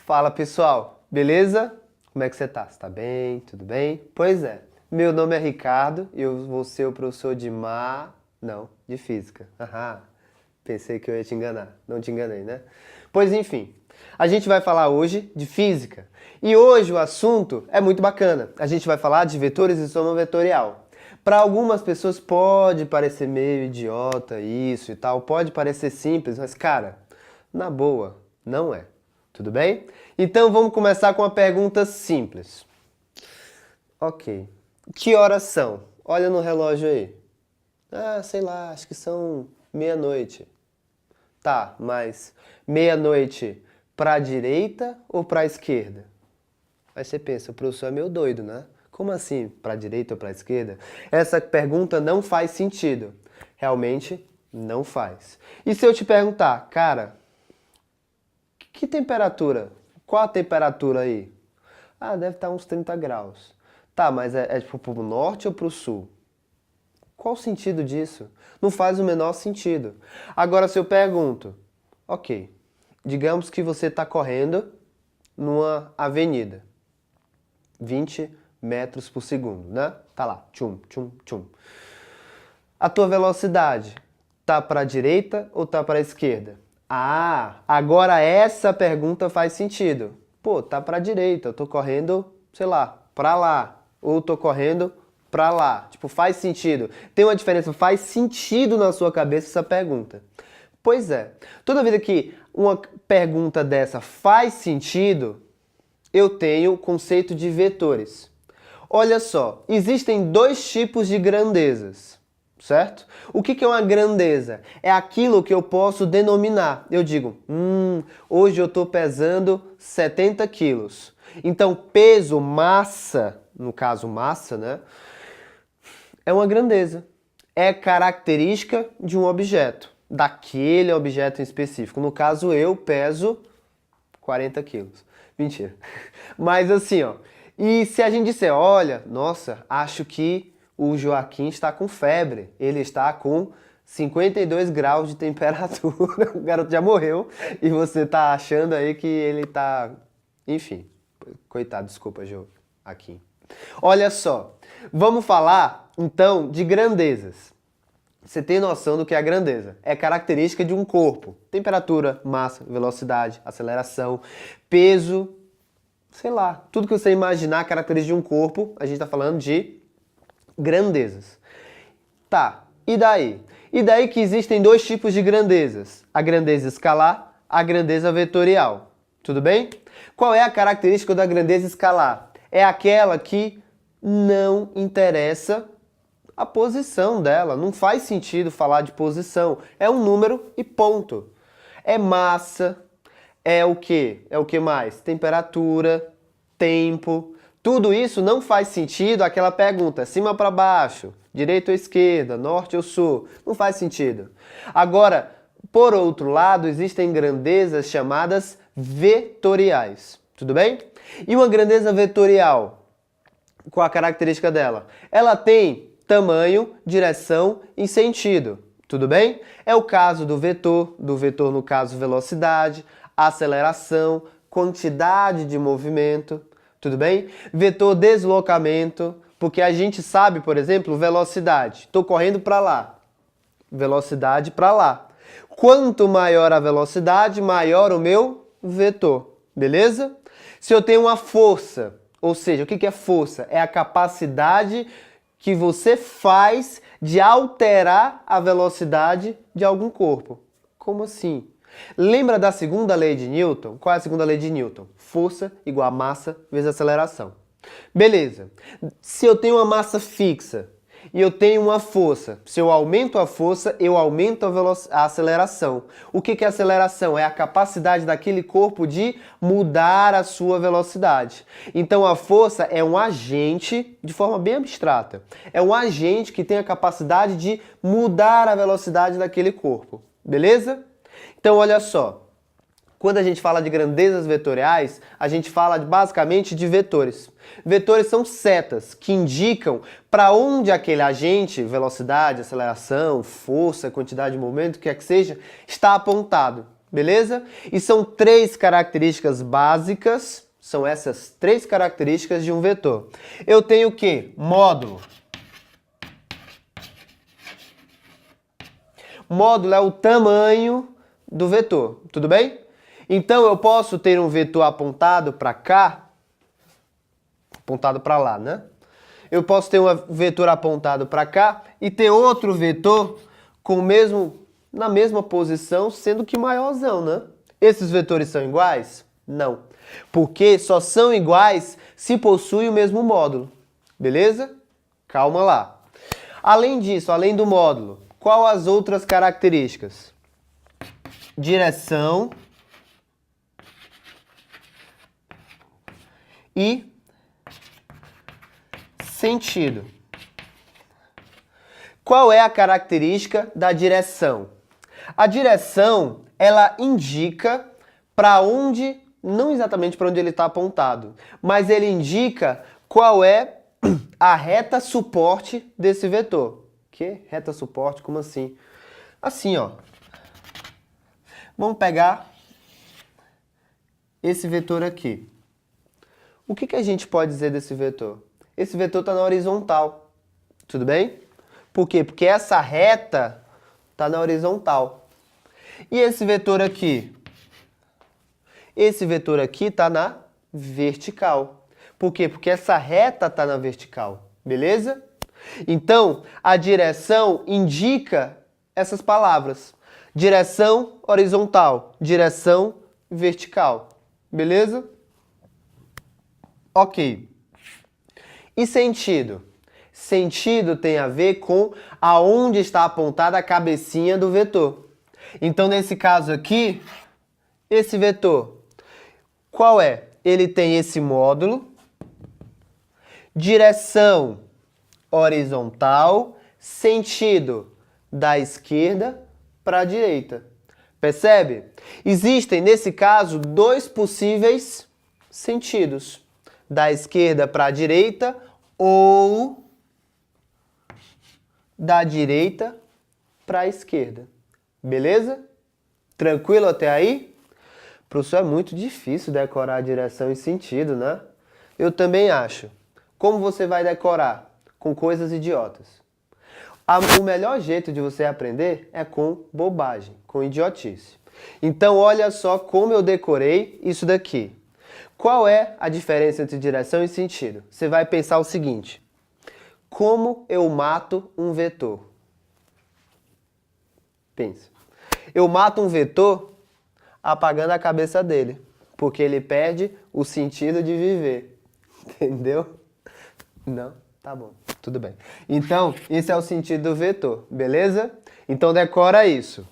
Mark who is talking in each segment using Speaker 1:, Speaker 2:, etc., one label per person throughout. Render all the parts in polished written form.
Speaker 1: Fala pessoal, beleza? Como é que você tá? Você tá bem? Tudo bem? Pois é, meu nome é Ricardo e eu vou ser o professor de física. Aham, pensei que eu ia te enganar, não te enganei, né? Pois enfim, a gente vai falar hoje de física e hoje o assunto é muito bacana. A gente vai falar de vetores e soma vetorial. Para algumas pessoas pode parecer meio idiota isso e tal, pode parecer simples, mas cara, na boa, não é. Tudo bem? Então vamos começar com uma pergunta simples. Ok. Que horas são? Olha no relógio aí. Ah, sei lá, acho que são meia-noite. Tá, mas meia-noite para a direita ou para a esquerda? Aí você pensa, o professor é meio doido, né? Como assim, para a direita ou para a esquerda? Essa pergunta não faz sentido. Realmente não faz. E se eu te perguntar, cara, que temperatura? Qual a temperatura aí? Ah, deve estar uns 30 graus. Tá, mas é tipo pro norte ou pro sul? Qual o sentido disso? Não faz o menor sentido. Agora, se eu pergunto, ok, digamos que você está correndo numa avenida, 20 metros por segundo, né? Tá lá, tchum, tchum, tchum. A tua velocidade tá para a direita ou tá para a esquerda? Ah, agora essa pergunta faz sentido. Pô, tá para a direita, eu tô correndo, sei lá, para lá, ou tô correndo para lá. Tipo, faz sentido. Tem uma diferença, faz sentido na sua cabeça essa pergunta. Pois é. Toda vida que uma pergunta dessa faz sentido, eu tenho o conceito de vetores. Olha só, existem dois tipos de grandezas, certo? O que é uma grandeza? É aquilo que eu posso denominar. Eu digo, hoje eu estou pesando 70 quilos. Então, peso, massa, no caso massa, né? É uma grandeza. É característica de um objeto, daquele objeto em específico. No caso, eu peso 40 quilos. Mentira. Mas assim, ó. E se a gente disser, olha, nossa, acho que o Joaquim está com febre. Ele está com 52 graus de temperatura. O garoto já morreu. E você tá achando aí que ele tá... Enfim. Coitado, desculpa, Joaquim. Olha só. Vamos falar, então, de grandezas. Você tem noção do que é a grandeza? É característica de um corpo. Temperatura, massa, velocidade, aceleração, peso, sei lá. Tudo que você imaginar característica de um corpo, a gente está falando de grandezas. Tá, e daí? E daí que existem dois tipos de grandezas. A grandeza escalar, a grandeza vetorial. Tudo bem? Qual é a característica da grandeza escalar? É aquela que não interessa a posição dela. Não faz sentido falar de posição. É um número e ponto. É massa, é o quê? É o que mais? Temperatura, tempo. Tudo isso não faz sentido aquela pergunta, cima para baixo, direita ou esquerda, norte ou sul. Não faz sentido. Agora, por outro lado, existem grandezas chamadas vetoriais. Tudo bem? E uma grandeza vetorial, qual a característica dela? Ela tem tamanho, direção e sentido. Tudo bem? É o caso do vetor no caso velocidade, aceleração, quantidade de movimento. Tudo bem? Vetor deslocamento, porque a gente sabe, por exemplo, velocidade. Estou correndo para lá. Velocidade para lá. Quanto maior a velocidade, maior o meu vetor. Beleza? Se eu tenho uma força, ou seja, o que é força? É a capacidade que você faz de alterar a velocidade de algum corpo. Como assim? Lembra da segunda lei de Newton? Qual é a segunda lei de Newton? Força igual a massa vezes aceleração. Beleza. Se eu tenho uma massa fixa e eu tenho uma força, se eu aumento a força, eu aumento a aceleração. O que é aceleração? É a capacidade daquele corpo de mudar a sua velocidade. Então a força é um agente, de forma bem abstrata, é um agente que tem a capacidade de mudar a velocidade daquele corpo. Beleza? Então olha só. Quando a gente fala de grandezas vetoriais, a gente fala basicamente de vetores. Vetores são setas que indicam para onde aquele agente, velocidade, aceleração, força, quantidade de movimento, o que é que seja, está apontado. beleza? E são 3 características básicas, são essas 3 características de um vetor. Eu tenho o quê? Módulo. Módulo é o tamanho do vetor, tudo bem? Então eu posso ter um vetor apontado para cá, apontado para lá, né? Eu posso ter um vetor apontado para cá e ter outro vetor com na mesma posição, sendo que maiorzão, né? Esses vetores são iguais? Não. Porque só são iguais se possuem o mesmo módulo. Beleza? Calma lá. Além disso, além do módulo, qual as outras características? Direção e sentido. Qual é a característica da direção? A direção, ela indica para onde, não exatamente para onde ele está apontado, mas ele indica qual é a reta suporte desse vetor. Que? Reta suporte? Como assim? Assim, ó. Vamos pegar esse vetor aqui. O que a gente pode dizer desse vetor? Esse vetor está na horizontal, tudo bem? Por quê? Porque essa reta está na horizontal. E esse vetor aqui? Esse vetor aqui está na vertical. Por quê? Porque essa reta está na vertical, beleza? Então, a direção indica essas palavras. Direção horizontal, direção vertical, beleza? Ok. E sentido? Sentido tem a ver com aonde está apontada a cabecinha do vetor. Então, nesse caso aqui, esse vetor, qual é? Ele tem esse módulo, direção horizontal, sentido da esquerda para a direita. Percebe? Existem, nesse caso, 2 possíveis sentidos. Da esquerda para a direita ou da direita para a esquerda. Beleza? Tranquilo até aí? Professor, é muito difícil decorar a direção e sentido, né? Eu também acho. Como você vai decorar? Com coisas idiotas. O melhor jeito de você aprender é com bobagem, com idiotice. Então, olha só como eu decorei isso daqui. Qual é a diferença entre direção e sentido? Você vai pensar o seguinte: como eu mato um vetor? Pensa. Eu mato um vetor apagando a cabeça dele, porque ele perde o sentido de viver. Entendeu? Não? Tá bom, tudo bem. Então, esse é o sentido do vetor, beleza? Então, decora isso.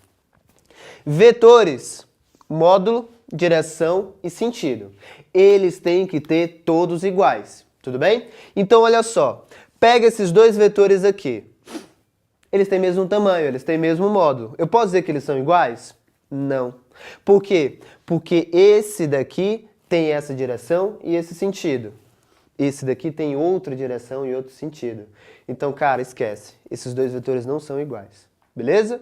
Speaker 1: Vetores, módulo, direção e sentido. Eles têm que ter todos iguais, tudo bem? Então, olha só. Pega esses 2 vetores aqui. Eles têm mesmo tamanho, eles têm mesmo módulo. Eu posso dizer que eles são iguais? Não. Por quê? Porque esse daqui tem essa direção e esse sentido. Esse daqui tem outra direção e outro sentido. Então, cara, esquece. Esses 2 vetores não são iguais. Beleza?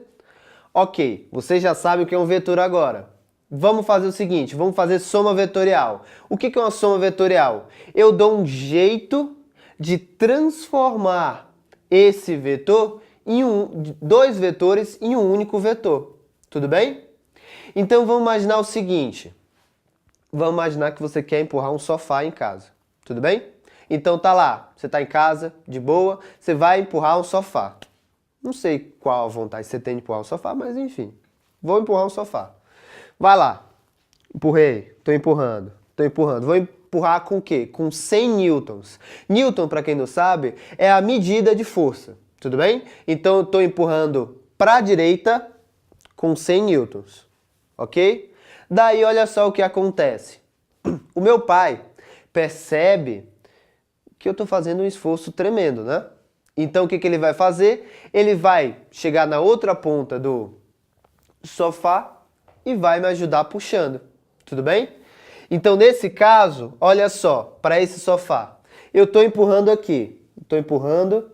Speaker 1: Ok, você já sabe o que é um vetor agora. Vamos fazer o seguinte, vamos fazer soma vetorial. O que é uma soma vetorial? Eu dou um jeito de transformar esse vetor em 2 vetores em um único vetor. Tudo bem? Então, vamos imaginar o seguinte. Vamos imaginar que você quer empurrar um sofá em casa. Tudo bem? Então tá lá, você tá em casa, de boa, você vai empurrar um sofá. Não sei qual a vontade você tem de empurrar um sofá, mas enfim. Vou empurrar um sofá. Vai lá. Empurrei, tô empurrando. Vou empurrar com o quê? Com 100 newtons. Newton, para quem não sabe, é a medida de força. Tudo bem? Então eu tô empurrando para a direita com 100 newtons. Ok? Daí olha só o que acontece. O meu pai percebe que eu estou fazendo um esforço tremendo, né? Então, o que ele vai fazer? Ele vai chegar na outra ponta do sofá e vai me ajudar puxando. Tudo bem? Então, nesse caso, olha só, para esse sofá. Eu estou empurrando aqui. Estou empurrando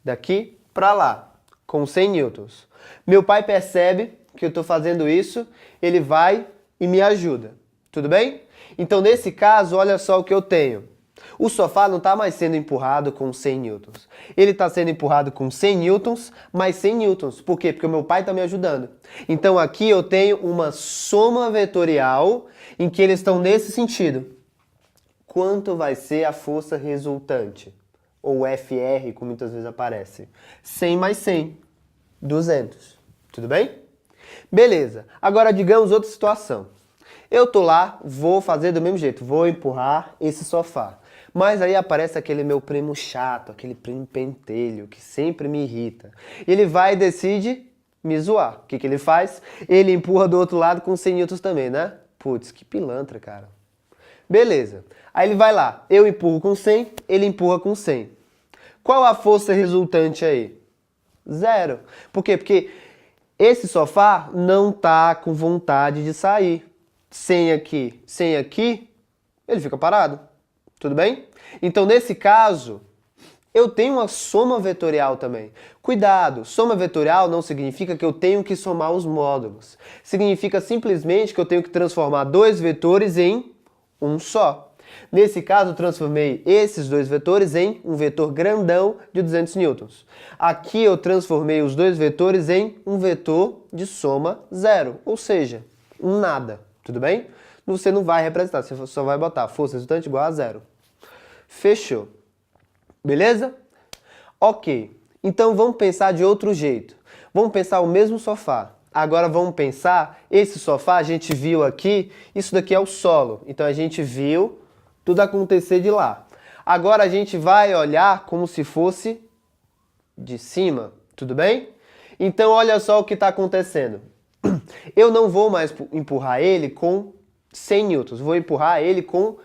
Speaker 1: daqui para lá, com 100 newtons. Meu pai percebe que eu estou fazendo isso, ele vai e me ajuda. Tudo bem? Então, nesse caso, olha só o que eu tenho. O sofá não está mais sendo empurrado com 100 newtons. Ele está sendo empurrado com 100 newtons mais 100 newtons. Por quê? Porque o meu pai está me ajudando. Então, aqui eu tenho uma soma vetorial em que eles estão nesse sentido. Quanto vai ser a força resultante? Ou FR, como muitas vezes aparece. 100 mais 100. 200. Tudo bem? Beleza. Agora, digamos outra situação. Eu tô lá, vou fazer do mesmo jeito. Vou empurrar esse sofá. Mas aí aparece aquele meu primo chato, aquele primo pentelho, que sempre me irrita. Ele vai e decide me zoar. O que ele faz? Ele empurra do outro lado com 100 newtons também, né? Putz, que pilantra, cara. Beleza. Aí ele vai lá. Eu empurro com 100, ele empurra com 100. Qual a força resultante aí? 0. Por quê? Porque esse sofá não tá com vontade de sair. 100 aqui, ele fica parado. Tudo bem? Então, nesse caso, eu tenho uma soma vetorial também. Cuidado, soma vetorial não significa que eu tenho que somar os módulos. Significa simplesmente que eu tenho que transformar dois vetores em um só. Nesse caso, eu transformei esses dois vetores em um vetor grandão de 200 newtons. Aqui eu transformei os dois vetores em um vetor de soma 0, ou seja, um nada. Tudo bem? Você não vai representar, você só vai botar força resultante igual a 0. Fechou. Beleza? Ok. Então vamos pensar de outro jeito. Vamos pensar o mesmo sofá. Agora vamos pensar, esse sofá a gente viu aqui, isso daqui é o solo. Então a gente viu tudo acontecer de lá. Agora a gente vai olhar como se fosse de cima. Tudo bem? Então olha só o que está acontecendo. Eu não vou mais empurrar ele com 100 newtons, vou empurrar ele com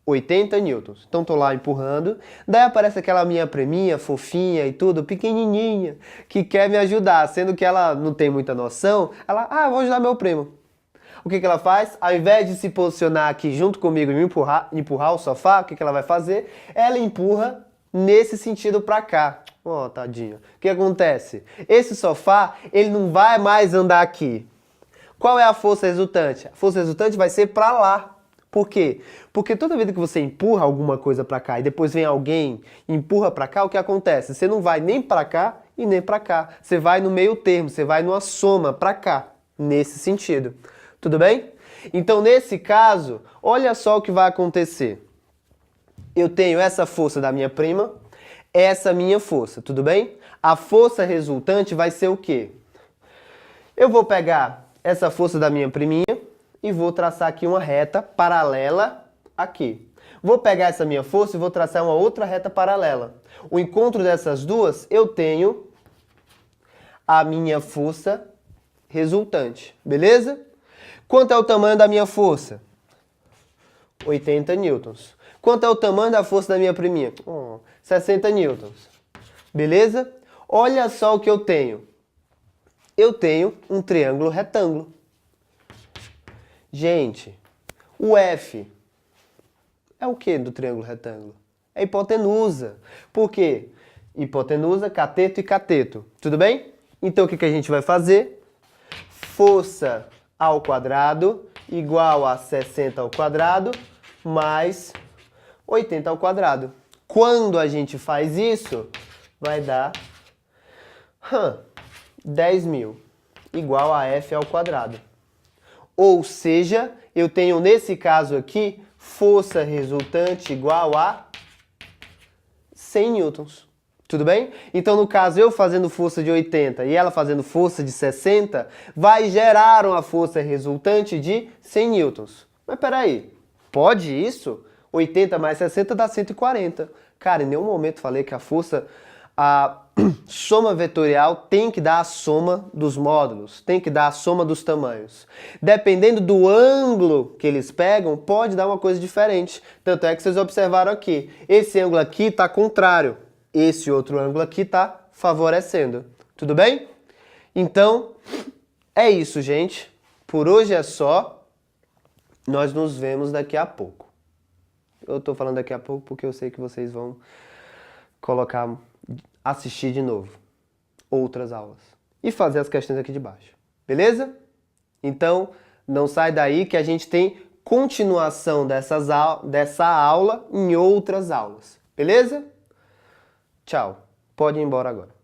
Speaker 1: 80 newtons. Então tô lá empurrando, daí aparece aquela minha priminha, fofinha e tudo, pequenininha, que quer me ajudar, sendo que ela não tem muita noção, ela, vou ajudar meu primo. O que ela faz? Ao invés de se posicionar aqui junto comigo e me empurrar o sofá, o que ela vai fazer? Ela empurra nesse sentido pra cá. Ó, tadinho. O que acontece? Esse sofá, ele não vai mais andar aqui. Qual é a força resultante? A força resultante vai ser pra lá. Por quê? Porque toda vez que você empurra alguma coisa pra cá e depois vem alguém e empurra pra cá, o que acontece? Você não vai nem pra cá e nem pra cá. Você vai no meio termo, você vai numa soma pra cá, nesse sentido. Tudo bem? Então, nesse caso, olha só o que vai acontecer. Eu tenho essa força da minha prima, essa minha força, tudo bem? A força resultante vai ser o quê? Eu vou pegar essa força da minha priminha e vou traçar aqui uma reta paralela aqui. Vou pegar essa minha força e vou traçar uma outra reta paralela. O encontro dessas duas, eu tenho a minha força resultante, beleza? Quanto é o tamanho da minha força? 80 newtons. Quanto é o tamanho da força da minha priminha? 60 newtons. Beleza? Olha só o que eu tenho. Eu tenho um triângulo retângulo. Gente, o F é o que do triângulo retângulo? É hipotenusa. Por quê? Hipotenusa, cateto e cateto. Tudo bem? Então o que a gente vai fazer? Força ao quadrado igual a 60 ao quadrado mais 80 ao quadrado. Quando a gente faz isso, vai dar 10.000 igual a F ao quadrado. Ou seja, eu tenho nesse caso aqui força resultante igual a 100 newtons. Tudo bem? Então, no caso, eu fazendo força de 80 e ela fazendo força de 60, vai gerar uma força resultante de 100 newtons. Mas peraí, pode isso? 80 mais 60 dá 140. Cara, em nenhum momento falei que a soma vetorial tem que dar a soma dos módulos, tem que dar a soma dos tamanhos. Dependendo do ângulo que eles pegam, pode dar uma coisa diferente. Tanto é que vocês observaram aqui, esse ângulo aqui está contrário. Esse outro ângulo aqui está favorecendo. Tudo bem? Então, é isso, gente. Por hoje é só. Nós nos vemos daqui a pouco. Eu estou falando daqui a pouco porque eu sei que vocês vão assistir de novo outras aulas e fazer as questões aqui de baixo. Beleza? Então, não sai daí que a gente tem continuação dessa aula em outras aulas. Beleza? Tchau. Pode ir embora agora.